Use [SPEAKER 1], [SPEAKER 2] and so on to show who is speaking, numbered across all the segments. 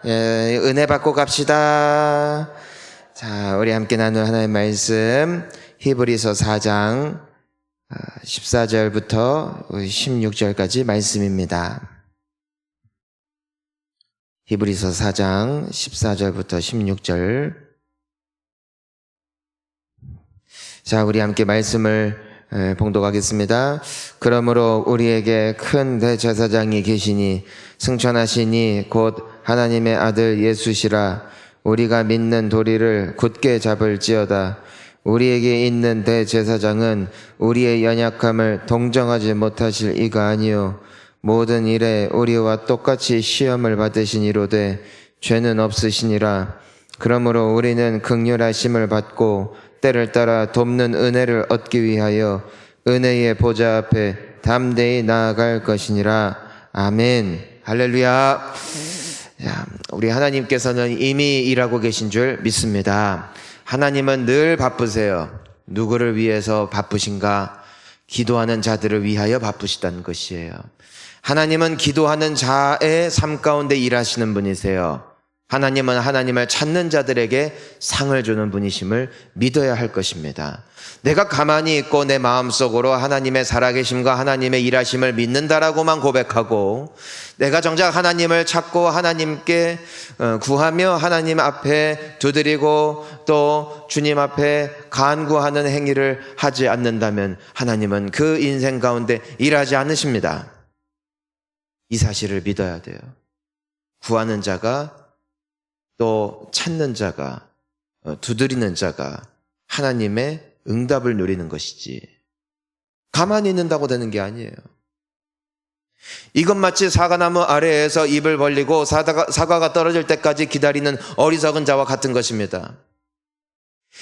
[SPEAKER 1] 은혜 받고 갑시다. 자, 우리 함께 나눌 하나님의 말씀 히브리서 4장 14절부터 16절까지 말씀입니다. 히브리서 4장 14절부터 16절. 자, 우리 함께 말씀을 봉독하겠습니다. 그러므로 우리에게 큰 대제사장이 계시니 승천하시니 곧 하나님의 아들 예수시라. 우리가 믿는 도리를 굳게 잡을지어다. 우리에게 있는 대제사장은 우리의 연약함을 동정하지 못하실 이가 아니요 모든 일에 우리와 똑같이 시험을 받으시니로되 죄는 없으시니라. 그러므로 우리는 긍휼하심을 받고 때를 따라 돕는 은혜를 얻기 위하여 은혜의 보좌 앞에 담대히 나아갈 것이니라. 아멘. 할렐루야. 자, 우리 하나님께서는 이미 일하고 계신 줄 믿습니다. 하나님은 늘 바쁘세요. 누구를 위해서 바쁘신가? 기도하는 자들을 위하여 바쁘시다는 것이에요. 하나님은 기도하는 자의 삶 가운데 일하시는 분이세요. 하나님은 하나님을 찾는 자들에게 상을 주는 분이심을 믿어야 할 것입니다. 내가 가만히 있고 내 마음속으로 하나님의 살아계심과 하나님의 일하심을 믿는다라고만 고백하고 내가 정작 하나님을 찾고 하나님께 구하며 하나님 앞에 두드리고 또 주님 앞에 간구하는 행위를 하지 않는다면 하나님은 그 인생 가운데 일하지 않으십니다. 이 사실을 믿어야 돼요. 구하는 자가 또 찾는 자가 두드리는 자가 하나님의 응답을 누리는 것이지 가만히 있는다고 되는 게 아니에요. 이건 마치 사과나무 아래에서 입을 벌리고 사과가 떨어질 때까지 기다리는 어리석은 자와 같은 것입니다.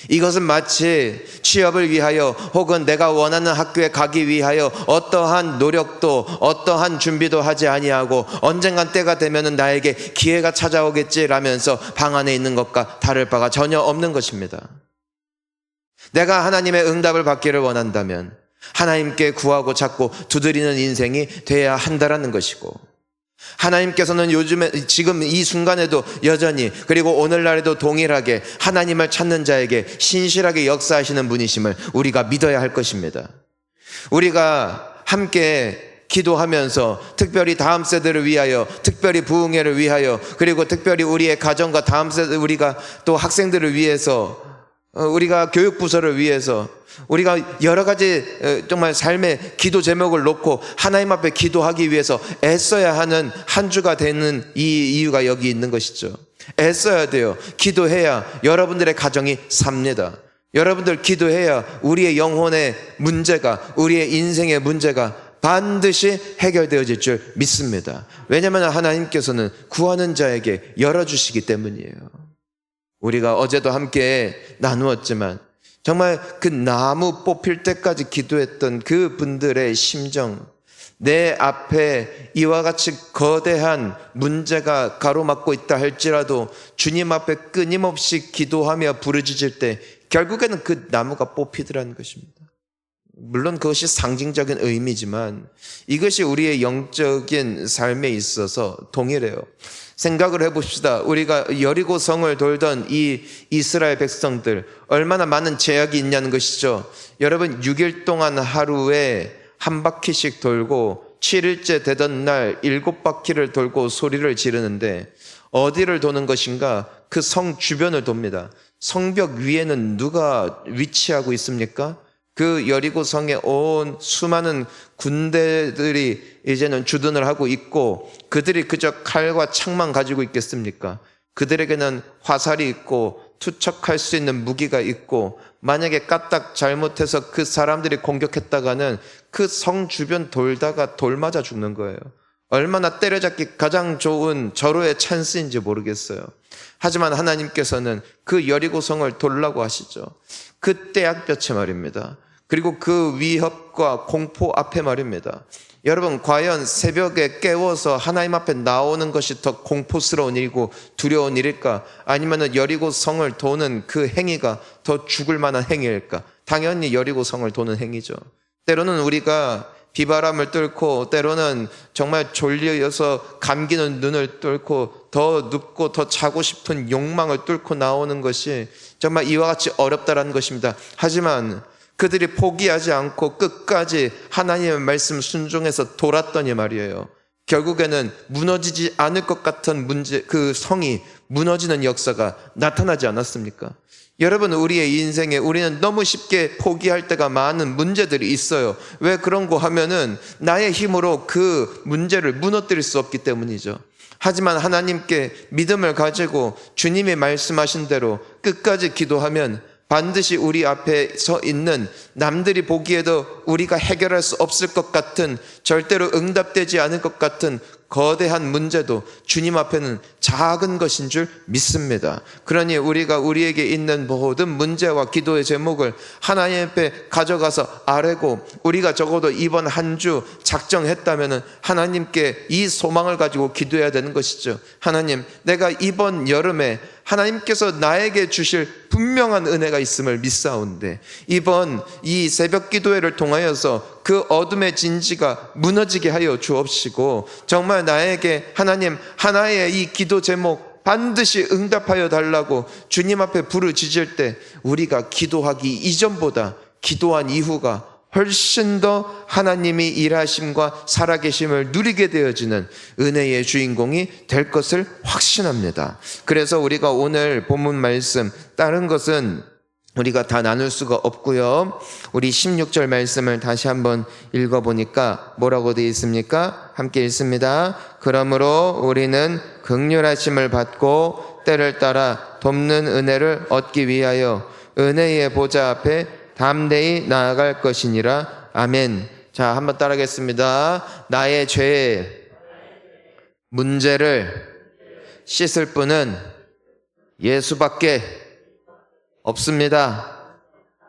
[SPEAKER 1] 이것은 마치 취업을 위하여 혹은 내가 원하는 학교에 가기 위하여 어떠한 노력도 어떠한 준비도 하지 아니하고 언젠간 때가 되면 나에게 기회가 찾아오겠지라면서 방 안에 있는 것과 다를 바가 전혀 없는 것입니다. 내가 하나님의 응답을 받기를 원한다면 하나님께 구하고 찾고 두드리는 인생이 돼야 한다라는 것이고 하나님께서는 지금 이 순간에도 여전히 그리고 오늘날에도 동일하게 하나님을 찾는 자에게 신실하게 역사하시는 분이심을 우리가 믿어야 할 것입니다. 우리가 함께 기도하면서 특별히 다음 세대를 위하여 특별히 부흥회를 위하여 그리고 특별히 우리의 가정과 다음 세대 우리가 또 학생들을 위해서 우리가 교육부서를 위해서 우리가 여러 가지 정말 삶의 기도 제목을 놓고 하나님 앞에 기도하기 위해서 애써야 하는 한 주가 되는 이 이유가 여기 있는 것이죠. 애써야 돼요. 기도해야 여러분들의 가정이 삽니다. 여러분들 기도해야 우리의 영혼의 문제가 우리의 인생의 문제가 반드시 해결되어질 줄 믿습니다. 왜냐하면 하나님께서는 구하는 자에게 열어주시기 때문이에요. 우리가 어제도 함께 나누었지만 정말 그 나무 뽑힐 때까지 기도했던 그 분들의 심정, 내 앞에 이와 같이 거대한 문제가 가로막고 있다 할지라도 주님 앞에 끊임없이 기도하며 부르짖을 때 결국에는 그 나무가 뽑히더라는 것입니다. 물론 그것이 상징적인 의미지만 이것이 우리의 영적인 삶에 있어서 동일해요. 생각을 해봅시다. 우리가 여리고성을 돌던 이 이스라엘 백성들 얼마나 많은 제약이 있냐는 것이죠. 여러분 6일 동안 하루에 한 바퀴씩 돌고 7일째 되던 날 7바퀴를 돌고 소리를 지르는데 어디를 도는 것인가? 그 성 주변을 돕니다. 성벽 위에는 누가 위치하고 있습니까? 그 여리고성에 온 수많은 군대들이 이제는 주둔을 하고 있고 그들이 그저 칼과 창만 가지고 있겠습니까? 그들에게는 화살이 있고 투척할 수 있는 무기가 있고 만약에 까딱 잘못해서 그 사람들이 공격했다가는 그 성 주변 돌다가 돌 맞아 죽는 거예요. 얼마나 때려잡기 가장 좋은 절호의 찬스인지 모르겠어요. 하지만 하나님께서는 그 여리고성을 돌라고 하시죠. 그 떼약볕에 말입니다. 그리고 그 위협과 공포 앞에 말입니다. 여러분 과연 새벽에 깨워서 하나님 앞에 나오는 것이 더 공포스러운 일이고 두려운 일일까? 아니면 여리고성을 도는 그 행위가 더 죽을 만한 행위일까? 당연히 여리고성을 도는 행위죠. 때로는 우리가 비바람을 뚫고 때로는 정말 졸려서 감기는 눈을 뚫고 더 눕고 더 자고 싶은 욕망을 뚫고 나오는 것이 정말 이와 같이 어렵다라는 것입니다. 하지만 그들이 포기하지 않고 끝까지 하나님의 말씀 순종해서 돌았더니 말이에요. 결국에는 무너지지 않을 것 같은 그 성이 무너지는 역사가 나타나지 않았습니까? 여러분, 우리의 인생에 우리는 너무 쉽게 포기할 때가 많은 문제들이 있어요. 왜 그런 거 하면은 나의 힘으로 그 문제를 무너뜨릴 수 없기 때문이죠. 하지만 하나님께 믿음을 가지고 주님이 말씀하신 대로 끝까지 기도하면 반드시 우리 앞에 서 있는 남들이 보기에도 우리가 해결할 수 없을 것 같은, 절대로 응답되지 않을 것 같은 거대한 문제도 주님 앞에는 작은 것인 줄 믿습니다. 그러니 우리가 우리에게 있는 모든 문제와 기도의 제목을 하나님 앞에 가져가서 아뢰고, 우리가 적어도 이번 한 주 작정했다면 하나님께 이 소망을 가지고 기도해야 되는 것이죠. 하나님, 내가 이번 여름에 하나님께서 나에게 주실 분명한 은혜가 있음을 믿사온데, 이번 이 새벽 기도회를 통하여서 그 어둠의 진지가 무너지게 하여 주옵시고, 정말 나에게 하나님 하나의 이 기도 제목 반드시 응답하여 달라고 주님 앞에 부르짖을 때, 우리가 기도하기 이전보다 기도한 이후가 훨씬 더 하나님이 일하심과 살아계심을 누리게 되어지는 은혜의 주인공이 될 것을 확신합니다. 그래서 우리가 오늘 본문 말씀, 다른 것은 우리가 다 나눌 수가 없고요. 우리 16절 말씀을 다시 한번 읽어보니까 뭐라고 되어 있습니까? 함께 읽습니다. 그러므로 우리는 긍휼하심을 받고 때를 따라 돕는 은혜를 얻기 위하여 은혜의 보좌 앞에 담대히 나아갈 것이니라. 아멘. 자, 한번 따라하겠습니다. 나의 죄의 문제를 씻을 분은 예수밖에 없습니다.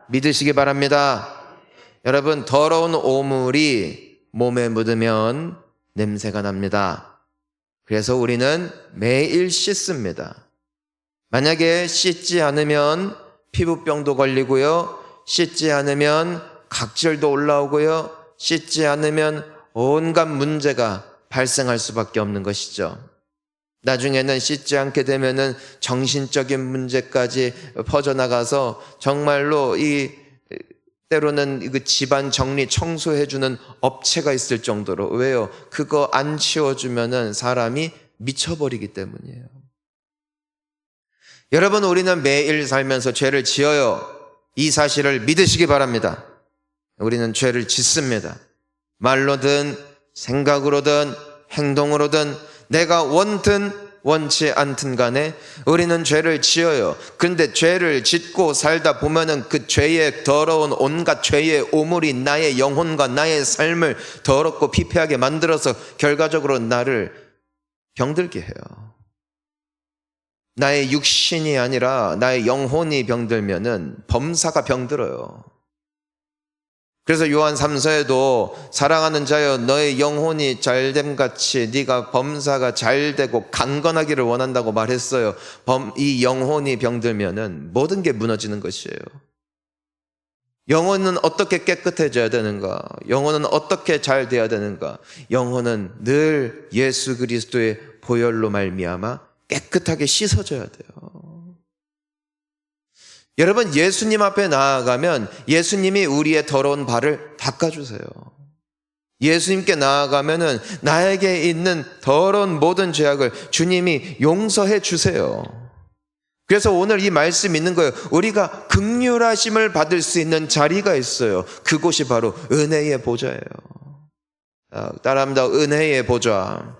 [SPEAKER 1] 믿으시기 바랍니다. 여러분, 더러운 오물이 몸에 묻으면 냄새가 납니다. 그래서 우리는 매일 씻습니다. 만약에 씻지 않으면 피부병도 걸리고요, 씻지 않으면 각질도 올라오고요, 씻지 않으면 온갖 문제가 발생할 수밖에 없는 것이죠. 나중에는 씻지 않게 되면은 정신적인 문제까지 퍼져나가서 정말로 때로는 그 집안 정리 청소해주는 업체가 있을 정도로. 왜요? 그거 안 치워주면은 사람이 미쳐버리기 때문이에요. 여러분, 우리는 매일 살면서 죄를 지어요. 이 사실을 믿으시기 바랍니다. 우리는 죄를 짓습니다. 말로든 생각으로든 행동으로든 내가 원든 원치 않든 간에 우리는 죄를 지어요. 그런데 죄를 짓고 살다 보면은 그 죄의 더러운 온갖 죄의 오물이 나의 영혼과 나의 삶을 더럽고 피폐하게 만들어서 결과적으로 나를 병들게 해요. 나의 육신이 아니라 나의 영혼이 병들면은 범사가 병들어요. 그래서 요한 3서에도 사랑하는 자여 너의 영혼이 잘됨같이 네가 범사가 잘되고 강건하기를 원한다고 말했어요. 이 영혼이 병들면은 모든 게 무너지는 것이에요. 영혼은 어떻게 깨끗해져야 되는가? 영혼은 어떻게 잘 돼야 되는가? 영혼은 늘 예수 그리스도의 보혈로 말미암아 깨끗하게 씻어져야 돼요. 여러분, 예수님 앞에 나아가면 예수님이 우리의 더러운 발을 닦아주세요. 예수님께 나아가면은 나에게 있는 더러운 모든 죄악을 주님이 용서해 주세요. 그래서 오늘 이 말씀 있는 거예요. 우리가 긍휼하심을 받을 수 있는 자리가 있어요. 그곳이 바로 은혜의 보좌예요. 따라합니다. 은혜의 보좌.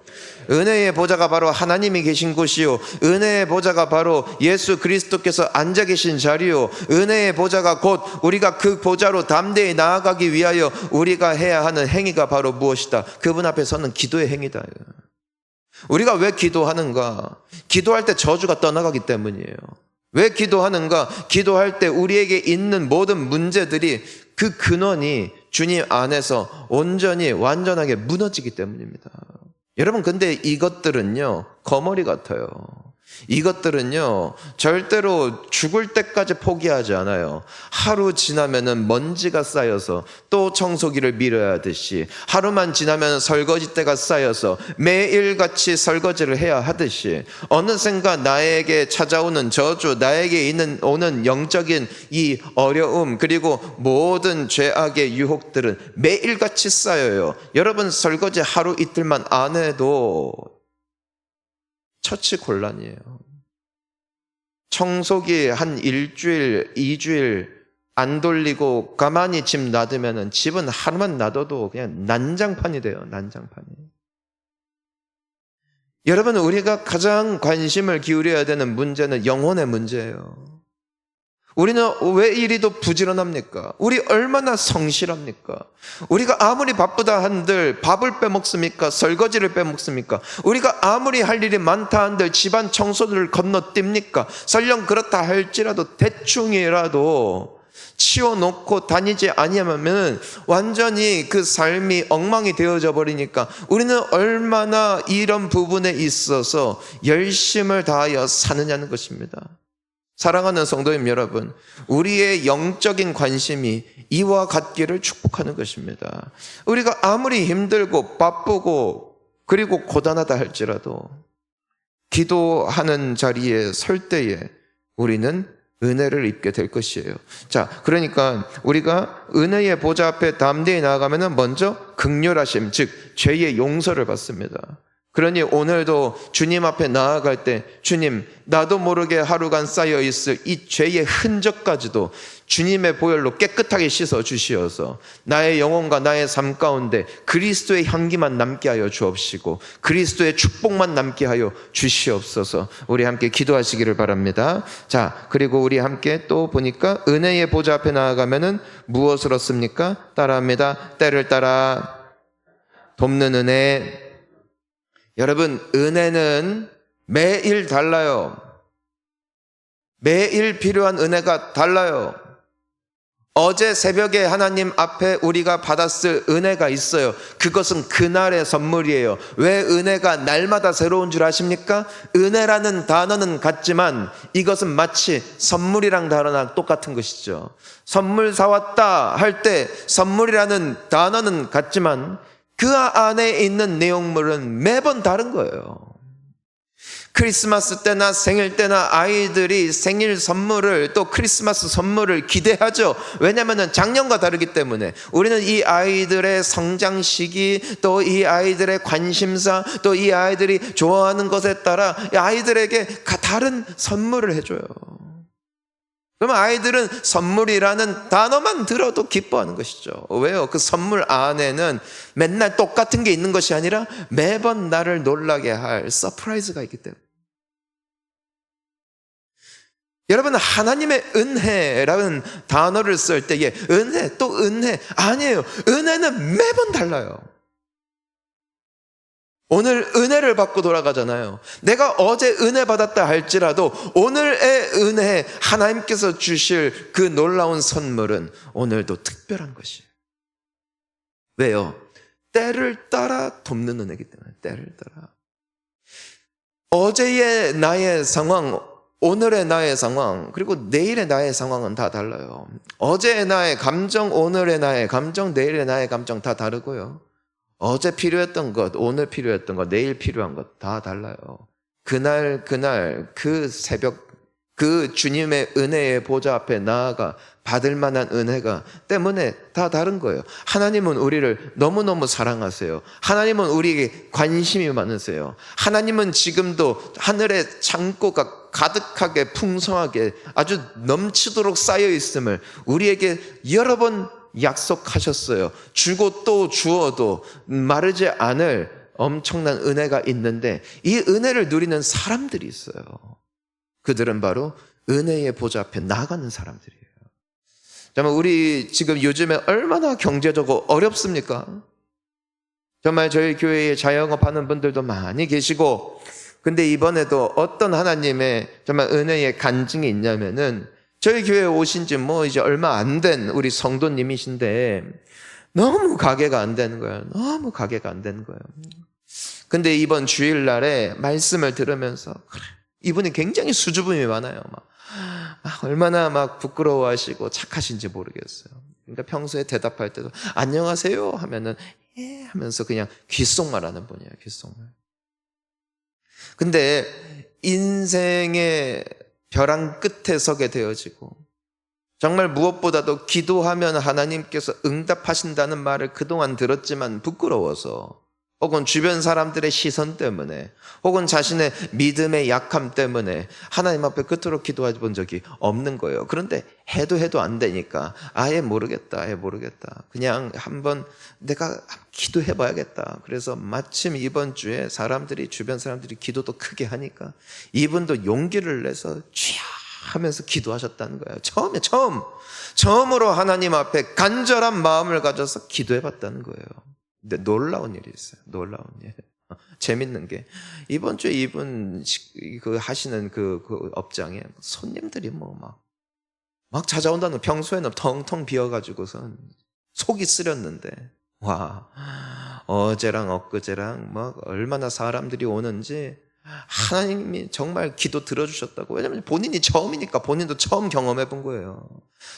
[SPEAKER 1] 은혜의 보좌가 바로 하나님이 계신 곳이요, 은혜의 보좌가 바로 예수 그리스도께서 앉아 계신 자리요, 은혜의 보좌가 곧 우리가 그 보좌로 담대히 나아가기 위하여 우리가 해야 하는 행위가 바로 무엇이다? 그분 앞에 서는 기도의 행위다. 우리가 왜 기도하는가? 기도할 때 저주가 떠나가기 때문이에요. 왜 기도하는가? 기도할 때 우리에게 있는 모든 문제들이 그 근원이 주님 안에서 온전히 완전하게 무너지기 때문입니다. 여러분, 근데 이것들은요 거머리 같아요. 이것들은요, 절대로 죽을 때까지 포기하지 않아요. 하루 지나면은 먼지가 쌓여서 또 청소기를 밀어야 하듯이, 하루만 지나면 설거지대가 쌓여서 매일같이 설거지를 해야 하듯이, 어느샌가 나에게 찾아오는 저주, 나에게 오는 영적인 이 어려움, 그리고 모든 죄악의 유혹들은 매일같이 쌓여요. 여러분, 설거지 하루 이틀만 안 해도 처치곤란이에요. 청소기 한 일주일, 2주일 안 돌리고 가만히 집 놔두면 집은 하루만 놔둬도 그냥 난장판이 돼요. 난장판이. 여러분, 우리가 가장 관심을 기울여야 되는 문제는 영혼의 문제예요. 우리는 왜 이리도 부지런합니까? 우리 얼마나 성실합니까? 우리가 아무리 바쁘다 한들 밥을 빼먹습니까? 설거지를 빼먹습니까? 우리가 아무리 할 일이 많다 한들 집안 청소를 건너뜁니까? 설령 그렇다 할지라도 대충이라도 치워놓고 다니지 아니하면 완전히 그 삶이 엉망이 되어져 버리니까 우리는 얼마나 이런 부분에 있어서 열심을 다하여 사느냐는 것입니다. 사랑하는 성도님 여러분, 우리의 영적인 관심이 이와 같기를 축복하는 것입니다. 우리가 아무리 힘들고 바쁘고 그리고 고단하다 할지라도 기도하는 자리에 설 때에 우리는 은혜를 입게 될 것이에요. 자, 그러니까 우리가 은혜의 보좌 앞에 담대히 나아가면 먼저 긍휼하심, 즉 죄의 용서를 받습니다. 그러니 오늘도 주님 앞에 나아갈 때 주님, 나도 모르게 하루간 쌓여있을 이 죄의 흔적까지도 주님의 보혈로 깨끗하게 씻어 주시어서 나의 영혼과 나의 삶 가운데 그리스도의 향기만 남게 하여 주옵시고 그리스도의 축복만 남게 하여 주시옵소서. 우리 함께 기도하시기를 바랍니다. 자, 그리고 우리 함께 또 보니까 은혜의 보좌 앞에 나아가면은 무엇을 얻습니까? 따라합니다. 때를 따라 돕는 은혜. 여러분, 은혜는 매일 달라요. 매일 필요한 은혜가 달라요. 어제 새벽에 하나님 앞에 우리가 받았을 은혜가 있어요. 그것은 그날의 선물이에요. 왜 은혜가 날마다 새로운 줄 아십니까? 은혜라는 단어는 같지만 이것은 마치 선물이랑 단어랑 똑같은 것이죠. 선물 사왔다 할 때 선물이라는 단어는 같지만 그 안에 있는 내용물은 매번 다른 거예요. 크리스마스 때나 생일 때나 아이들이 생일 선물을 또 크리스마스 선물을 기대하죠. 왜냐하면 작년과 다르기 때문에 우리는 이 아이들의 성장 시기 또 이 아이들의 관심사 또 이 아이들이 좋아하는 것에 따라 아이들에게 다른 선물을 해줘요. 그러면 아이들은 선물이라는 단어만 들어도 기뻐하는 것이죠. 왜요? 그 선물 안에는 맨날 똑같은 게 있는 것이 아니라 매번 나를 놀라게 할 서프라이즈가 있기 때문에. 여러분, 하나님의 은혜라는 단어를 쓸 때에 은혜 또 은혜 아니에요. 은혜는 매번 달라요. 오늘 은혜를 받고 돌아가잖아요. 내가 어제 은혜 받았다 할지라도 오늘의 은혜, 하나님께서 주실 그 놀라운 선물은 오늘도 특별한 것이에요. 왜요? 때를 따라 돕는 은혜이기 때문에. 때를 따라. 어제의 나의 상황, 오늘의 나의 상황, 그리고 내일의 나의 상황은 다 달라요. 어제의 나의 감정, 오늘의 나의 감정, 내일의 나의 감정 다 다르고요. 어제 필요했던 것, 오늘 필요했던 것, 내일 필요한 것 다 달라요. 그날 그 새벽 그 주님의 은혜의 보좌 앞에 나아가 받을 만한 은혜가 때문에 다 다른 거예요. 하나님은 우리를 너무너무 사랑하세요. 하나님은 우리에게 관심이 많으세요. 하나님은 지금도 하늘의 창고가 가득하게 풍성하게 아주 넘치도록 쌓여 있음을 우리에게 여러 번 약속하셨어요. 주고 또 주어도 마르지 않을 엄청난 은혜가 있는데 이 은혜를 누리는 사람들이 있어요. 그들은 바로 은혜의 보좌 앞에 나가는 사람들이에요. 정말 우리 지금 요즘에 얼마나 경제적으로 어렵습니까? 정말 저희 교회에 자영업하는 분들도 많이 계시고 근데 이번에도 어떤 하나님의 정말 은혜의 간증이 있냐면은 저희 교회에 오신 지 이제 얼마 안 된 우리 성도님이신데 너무 가게가 안 되는 거예요. 너무 가게가 안 되는 거예요. 근데 이번 주일날에 말씀을 들으면서 그래, 이분이 굉장히 수줍음이 많아요. 얼마나 부끄러워하시고 착하신지 모르겠어요. 그러니까 평소에 대답할 때도 안녕하세요 하면은 예 하면서 그냥 귓속말 하는 분이에요. 귓속말. 근데 인생의 벼랑 끝에 서게 되어지고 정말 무엇보다도 기도하면 하나님께서 응답하신다는 말을 그동안 들었지만 부끄러워서 혹은 주변 사람들의 시선 때문에 혹은 자신의 믿음의 약함 때문에 하나님 앞에 그토록 기도해 본 적이 없는 거예요. 그런데 해도 안 되니까 아예 모르겠다. 그냥 한번 내가 기도해 봐야겠다. 그래서 마침 이번 주에 주변 사람들이 기도도 크게 하니까 이분도 용기를 내서 쥐야 하면서 기도하셨다는 거예요. 처음으로 하나님 앞에 간절한 마음을 가져서 기도해 봤다는 거예요. 근데 놀라운 일이 있어요. 놀라운 일. 재밌는 게 이번 주에 이분 하시는 그 업장에 손님들이 막 찾아온다는, 평소에는 텅텅 비어가지고선 속이 쓰렸는데 와, 어제랑 엊그제랑 얼마나 사람들이 오는지 하나님이 정말 기도 들어주셨다고. 왜냐하면 본인이 처음이니까 본인도 처음 경험해 본 거예요.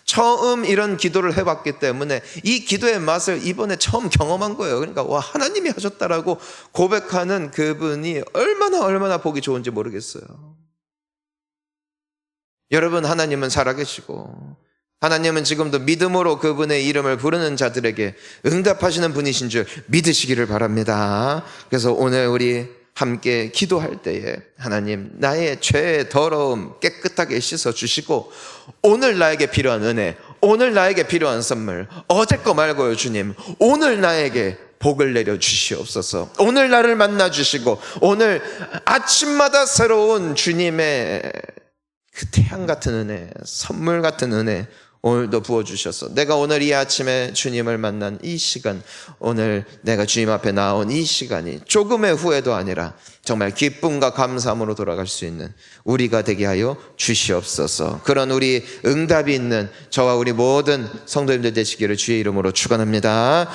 [SPEAKER 1] 처음 이런 기도를 해봤기 때문에 이 기도의 맛을 이번에 처음 경험한 거예요. 그러니까 와, 하나님이 하셨다라고 고백하는 그분이 얼마나 보기 좋은지 모르겠어요. 여러분, 하나님은 살아계시고 하나님은 지금도 믿음으로 그분의 이름을 부르는 자들에게 응답하시는 분이신 줄 믿으시기를 바랍니다. 그래서 오늘 우리 함께 기도할 때에 하나님, 나의 죄의 더러움 깨끗하게 씻어주시고 오늘 나에게 필요한 은혜, 오늘 나에게 필요한 선물, 어제 거 말고요 주님, 오늘 나에게 복을 내려 주시옵소서. 오늘 나를 만나 주시고 오늘 아침마다 새로운 주님의 그 태양 같은 은혜, 선물 같은 은혜 오늘도 부어주셔서 내가 오늘 이 아침에 주님을 만난 이 시간, 오늘 내가 주님 앞에 나온 이 시간이 조금의 후회도 아니라 정말 기쁨과 감사함으로 돌아갈 수 있는 우리가 되게 하여 주시옵소서. 그런 우리 응답이 있는 저와 우리 모든 성도님들 되시기를 주의 이름으로 축원합니다.